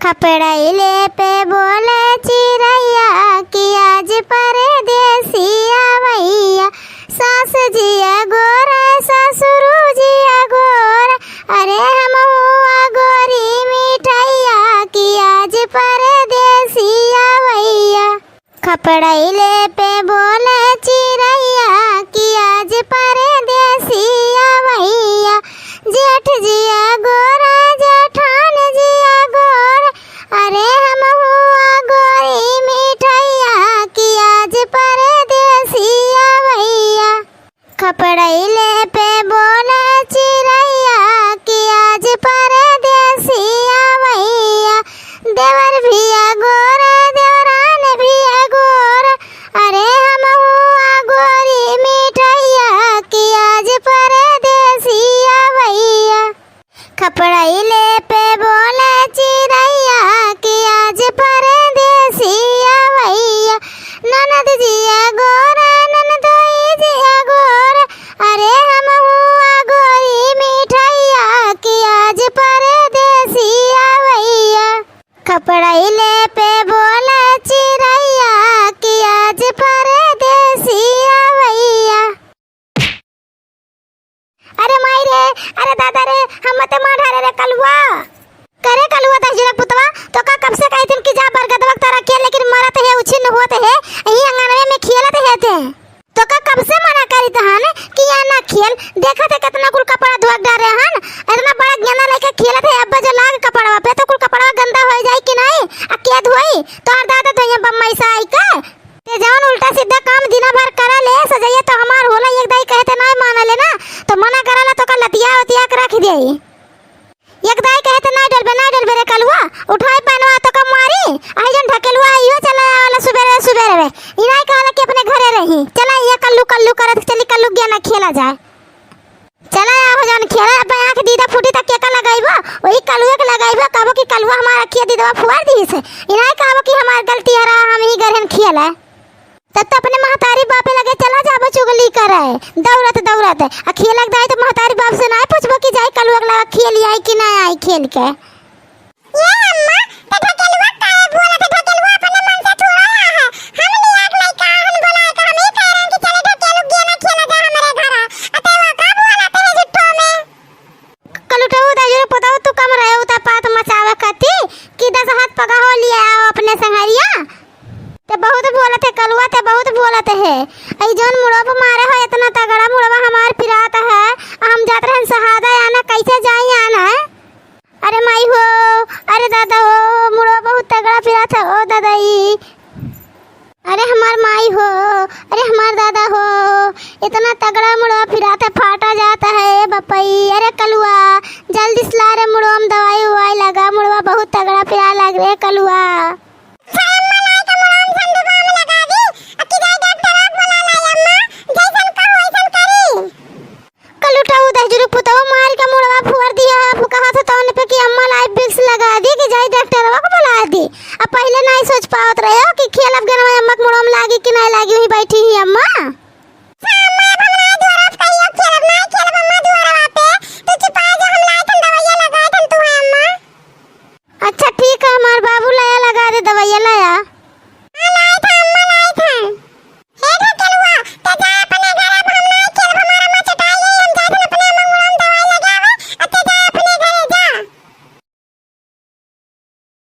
खपड़ैले पे बोले चिड़ैया कि आज परदेसिया भैया। सास जिया गोरा ससुर जिया गोरा, अरे हम हुआ गोरी मिठैया कि आज परदेसिया भैया। खपड़ैले पे बोले चिड़ैया कि आज परदेसिया भैया। जेठ जिया गोरा जेठान जिया गोरा, अरे हम हुआ गोरी मिठैया कि आज परदेसिया भैया। खपड़ैले पे बोले चिड़ैया कि आज परदेसिया भैया। देवर भिया गोरा देवरान भिया गोरा, अरे हम हुआ गोरी मिठैया कि आज परदेसिया भैया। खपड़ैले पे बोले चिड़ैया कि आज परदेसिया भैया। ननद जिया गोरा ननदोई जिया गोरा, अरे हम हुआ गोरी मिठैया कि आज परदेसिया भैया। खपड़ैले पे बोले चिड़ैया कि आज परदेसिया भैया। अरे माई रे, अरे दादा रे, हम मत मार ढारे रे कलुआ। करे कलुआ दस पुतवा तो का कब से कहतिन कि जा बरगदवा तारा खेल, लेकिन मरत है उछिन होत है यही अंगनवे में खेलत है तो का कब से मना करी तहन कि या ना खेल। देखत है कितना कुल कपड़ा धोक डारे हन, इतना बड़ा गेंदा लेके खेलत है। अब जो लाग कपड़वा पे तो कुल कपड़ा गंदा हो जाई कि नहीं, आ के धोई तो दादा धोइया बम्मई से आई का ते जौन उल्टा सीधा काम दिन भर करा ले सजाइए तो हमार होला। एक दाई कहते नहीं माना ले ना तो मना करला तो का लतिया उतिया के रख देई। एक दाई कहते नहीं डलबे रे कलुआ, उठाई पहनवा तो का मारी आई जन ढकेलुआ आइयो चला वाला सुबेरे रे इनाई कहला कि अपने घरे रही। चला ये कल्लू करत चली कल्लू गया ना खेला जाए। चला हो जन खेला अब आंख दीदा फूटी तक के का लगाइबो वही कलुए के लगाइबो। कहबो कि कलुआ हमारा अखिया दीदवा फुआर दी से, इनाई कहबो कि हमार गलती हरा हम ही घरे खेला। तब तो अपने महतारी बापे लगे चला जाबो चुगली करे दौड़त आ खेलक दाई तो महतारी बाप से नहीं पूछबो कि जाई कलुआ लगा खेली आई कि नहीं आई खेल के। ये अम्मा तो ढकेलुआ काहे बोला तो ढकेलुआ अपने मन से थोड़ा है। हम लियाक नहीं का हम बोला का हम ही कह रहे कि चले ढकेलु गे ना खेला जा हमारे घर अतवा का बोला ते जुट्ठो में। कलुटो दाजू पताओ तू कम रहे उता पात मचावे कती कि 10 हाथ पगा हो लिया अपने संगरिया ते बहुत बोलत है कलुआ ते बहुत बोलत है। आई जौन मुड़वा मारे हो इतना तगड़ा मुड़वा हमार फिरात है। हम जात रहन सहादा आना कैसे जाई आना। अरे माई हो, अरे दादा हो, मुड़वा बहुत तगड़ा फिरात है ओ दादाई। अरे हमार माई हो, अरे हमार दादा हो, इतना तगड़ा मुड़वा फिरात है फाटा जाता है बपई। अरे कलुआ जल्दी से ला रे मुड़वा में दवाई उवाई लगा, मुड़वा बहुत तगड़ा फिरा लग रे कलुआ। अब पहले नहीं सोच पावत रहे हो कि खेल अब गनवा अम्मा के मुड़म लागी कि नहीं लागी वही बैठी ही अम्मा। अम्मा अब हम नहीं दुआरा कहियो खेलब नहीं खेलब अम्मा दुआरा पे तू छुपा जा हम लाई तन दवाइयां लगा दन तू है अम्मा। अच्छा ठीक है हमार बाबू लाया लगा दे दवाइयां लाया।